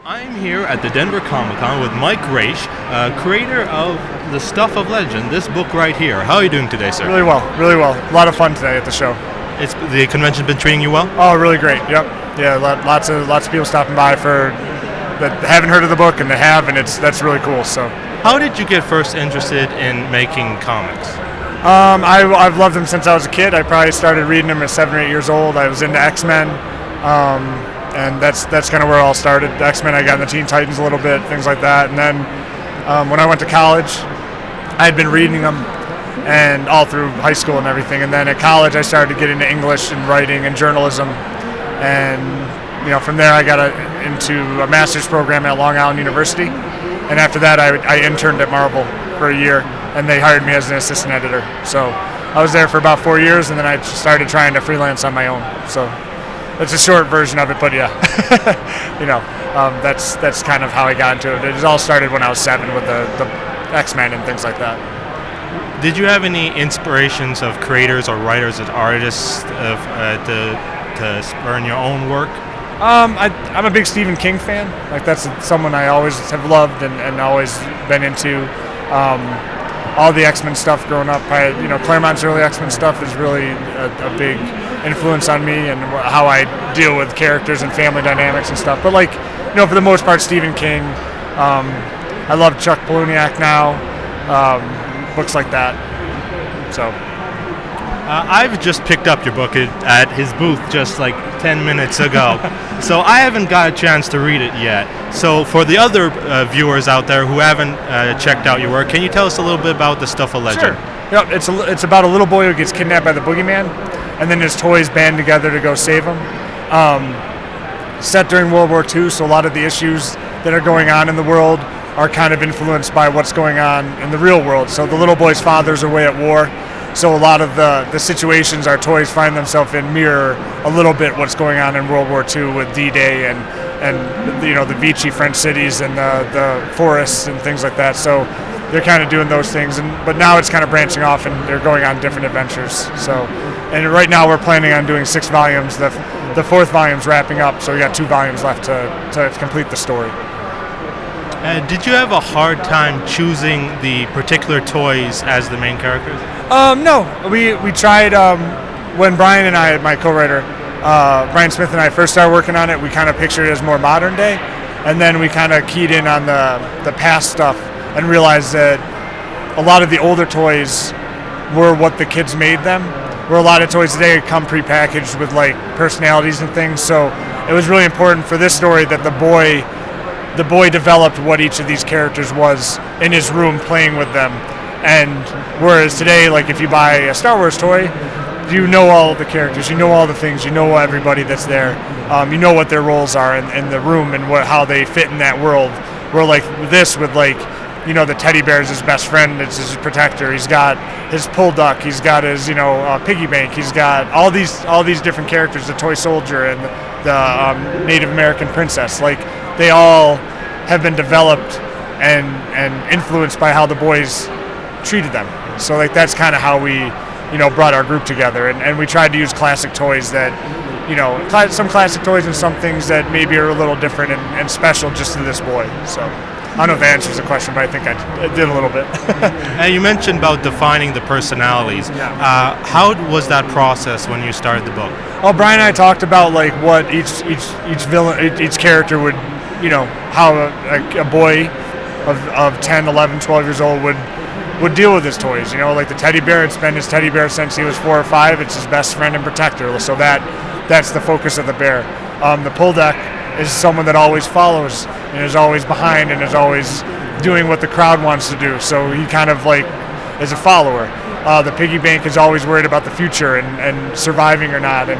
I'm here at the Denver Comic Con with Mike Raicht, creator of The Stuff of Legend, this book right here. How are you doing today, sir? Really well, really well. A lot of fun today at the show. The convention's been treating you well? Oh, really great. Yep. Yeah, lots of people stopping by that haven't heard of the book, and they have, and that's really cool. So, how did you get first interested in making comics? I've loved them since I was a kid. I probably started reading them at 7 or 8 years old. I was into X-Men. And that's kind of where it all started. The X-Men, I got into Teen Titans a little bit, things like that. And then when I went to college, I had been reading them and all through high school and everything. And then at college, I started to get into English and writing and journalism. And from there, I got into a master's program at Long Island University. And after that, I interned at Marvel for a year, and they hired me as an assistant editor. So I was there for about 4 years, and then I started trying to freelance on my own. So it's a short version of it, but yeah, that's kind of how I got into it. It all started when I was 7 with the X-Men and things like that. Did you have any inspirations of creators or writers as artists to spur in your own work? I'm a big Stephen King fan. Like that's someone I always have loved and always been into. All the X-Men stuff growing up. Claremont's early X-Men stuff is really a big influence on me and how I deal with characters and family dynamics and stuff. But for the most part, Stephen King. I love Chuck Palahniuk now. Books like that. So. I've just picked up your book at his booth just like 10 minutes ago, so I haven't got a chance to read it yet. So for the other viewers out there who haven't checked out your work, can you tell us a little bit about The Stuff of Legend? Sure. Yep, it's about a little boy who gets kidnapped by the boogeyman, and then his toys band together to go save him. Set during World War II, so a lot of the issues that are going on in the world are kind of influenced by what's going on in the real world. So the little boy's father's away at war. So a lot of the situations our toys find themselves in mirror a little bit what's going on in World War II with D-Day and the Vichy French cities and the forests and things like that. So they're kind of doing those things, but now it's kind of branching off and they're going on different adventures. And right now we're planning on doing 6 volumes. The 4th volume's wrapping up, so we got 2 volumes left to complete the story. Did you have a hard time choosing the particular toys as the main characters? No, we tried when Brian and I, my co-writer, Brian Smith and I first started working on it. We kind of pictured it as more modern day, and then we kind of keyed in on the past stuff and realized that a lot of the older toys were what the kids made them. Where a lot of toys today come prepackaged with like personalities and things. So it was really important for this story that the boy developed what each of these characters was in his room playing with them. And whereas today, like if you buy a Star Wars toy, you know all the characters, you know all the things, you know everybody that's there, you know what their roles are in the room and how they fit in that world. Where like this with the teddy bear is his best friend, it's his protector. He's got his pull duck, he's got his piggy bank, he's got all these different characters, the toy soldier and the Native American princess. Like they all have been developed and influenced by how the boys treated them. So like that's kind of how we brought our group together, and we tried to use classic toys that some classic toys and some things that maybe are a little different and special just to this boy. So I don't know if that answers the question, but I think I did a little bit. And you mentioned about defining the personalities. Yeah. How was that process when you started the book? Well, Brian and I talked about like what each villain, each character would, how a boy of 10, 11, 12 years old would deal with his toys. Like the teddy bear, it's been his teddy bear since he was 4 or 5. It's his best friend and protector. So that's the focus of the bear. The pull deck is someone that always follows and is always behind and is always doing what the crowd wants to do. So he kind of like is a follower. The piggy bank is always worried about the future and surviving or not. And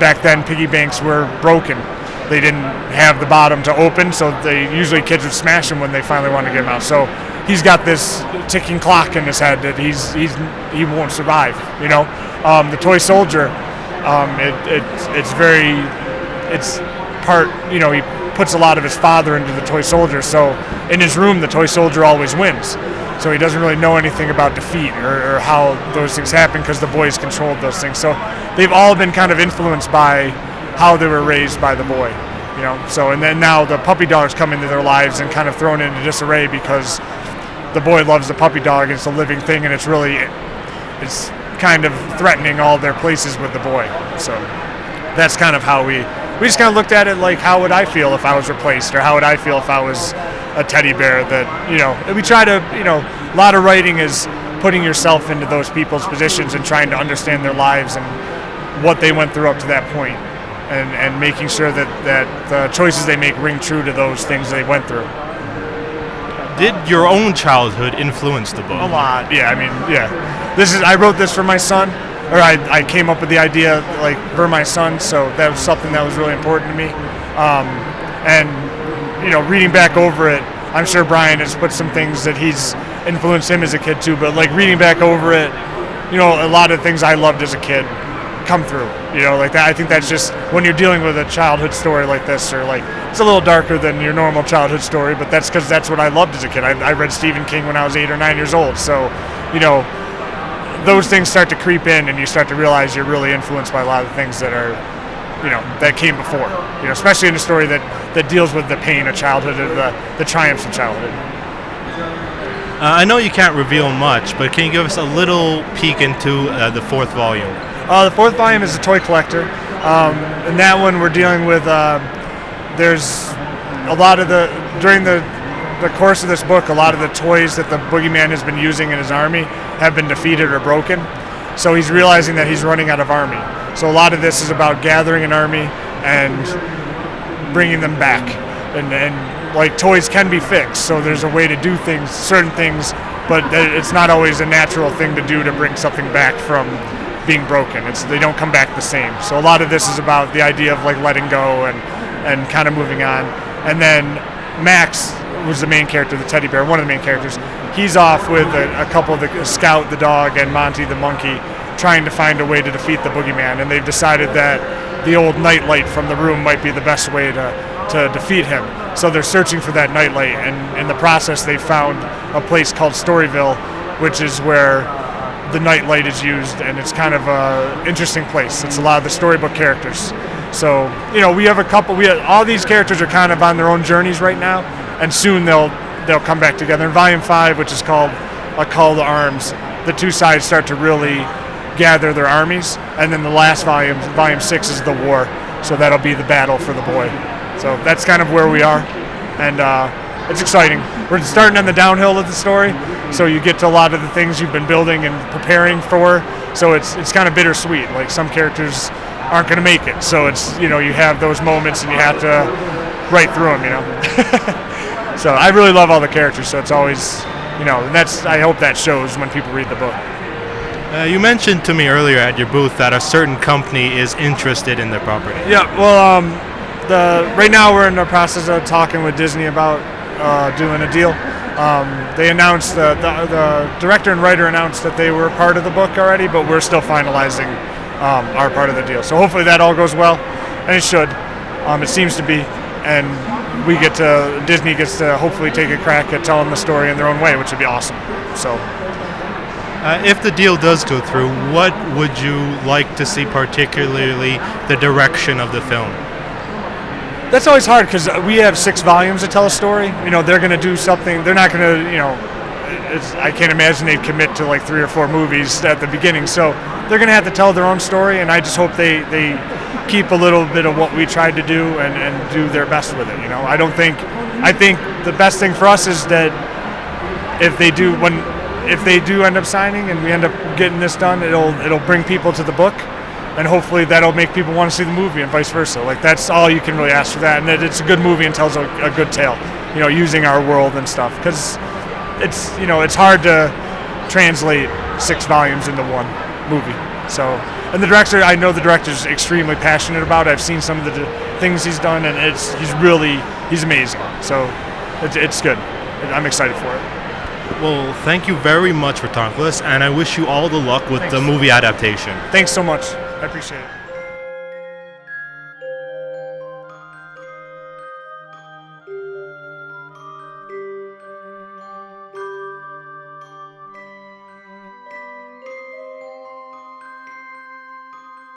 back then, piggy banks were broken. They didn't have the bottom to open, so usually kids would smash them when they finally wanted to get them out. So he's got this ticking clock in his head that he won't survive. The toy soldier, it's part. He puts a lot of his father into the toy soldier. So in his room, the toy soldier always wins. So he doesn't really know anything about defeat or how those things happen because the boys controlled those things. So they've all been kind of influenced by how they were raised by the boy. So, and then now the puppy dogs come into their lives and kind of thrown into disarray because the boy loves the puppy dog. It's a living thing, and it's kind of threatening all their places with the boy. So that's kind of how we just kind of looked at it, like, how would I feel if I was replaced, or how would I feel if I was a teddy bear? That, and we try to, a lot of writing is putting yourself into those people's positions and trying to understand their lives and what they went through up to that point, and making sure that the choices they make ring true to those things they went through. Did your own childhood influence the book? A lot, yeah. I wrote this for my son, or I came up with the idea like for my son, so that was something that was really important to me. And reading back over it, I'm sure Brian has put some things that he's influenced him as a kid too. But like reading back over it, a lot of things I loved as a kid come through. Like that. I think that's just when you're dealing with a childhood story like this, or like it's a little darker than your normal childhood story, but that's because that's what I loved as a kid. I read Stephen King when I was 8 or 9 years old, so those things start to creep in, and you start to realize you're really influenced by a lot of things that are, that came before. Especially in a story that deals with the pain of childhood or the triumphs of childhood. I know you can't reveal much, but can you give us a little peek into the 4th volume? The 4th volume is The Toy Collector. And that one we're dealing with, there's a lot of during the course of this book, a lot of the toys that the boogeyman has been using in his army have been defeated or broken. So he's realizing that he's running out of army. So a lot of this is about gathering an army and bringing them back. And like toys can be fixed, so there's a way to do things, certain things, but it's not always a natural thing to do to bring something back from being broken. They don't come back the same. So a lot of this is about the idea of like letting go and kind of moving on. And then Max was the main character, the teddy bear, one of the main characters. He's off with a couple of the Scout, the dog, and Monty, the monkey, trying to find a way to defeat the boogeyman. And they've decided that the old nightlight from the room might be the best way to defeat him. So they're searching for that nightlight, and in the process they found a place called Storyville, which is where the nightlight is used, and it's kind of an interesting place. It's a lot of the storybook characters. So, we have all these characters are kind of on their own journeys right now, and soon they'll come back together. In Volume 5, which is called A Call to Arms, the two sides start to really gather their armies, and then the last volume, Volume 6, is the war. So that'll be the battle for the boy. So that's kind of where we are, and it's exciting. We're starting on the downhill of the story, so you get to a lot of the things you've been building and preparing for. So it's kind of bittersweet. Like some characters aren't going to make it, so it's you have those moments and you have to write through them. So I really love all the characters. So it's always and I hope that shows when people read the book. You mentioned to me earlier at your booth that a certain company is interested in the property. Yeah, well, right now we're in the process of talking with Disney about doing a deal. They announced the director and writer announced that they were part of the book already, but we're still finalizing our part of the deal. So hopefully that all goes well, and it should. It seems to be, and Disney gets to hopefully take a crack at telling the story in their own way, which would be awesome. So. If the deal does go through, what would you like to see, particularly the direction of the film? That's always hard because we have 6 volumes to tell a story. They're going to do something. They're not going to, I can't imagine they'd commit to like 3 or 4 movies at the beginning. So they're going to have to tell their own story, and I just hope they keep a little bit of what we tried to do and do their best with it. I think the best thing for us is that if they do end up signing and we end up getting this done, it'll bring people to the book, and hopefully that'll make people want to see the movie and vice versa. Like that's all you can really ask for that, and that it's a good movie and tells a good tale, using our world and stuff, because it's hard to translate 6 volumes into one movie. So, and I know the director's extremely passionate about it. I've seen some of the things he's done, and he's amazing. So it's good. I'm excited for it. Well, thank you very much for talking with us, and I wish you all the luck with the movie adaptation. Thanks so much. I appreciate it.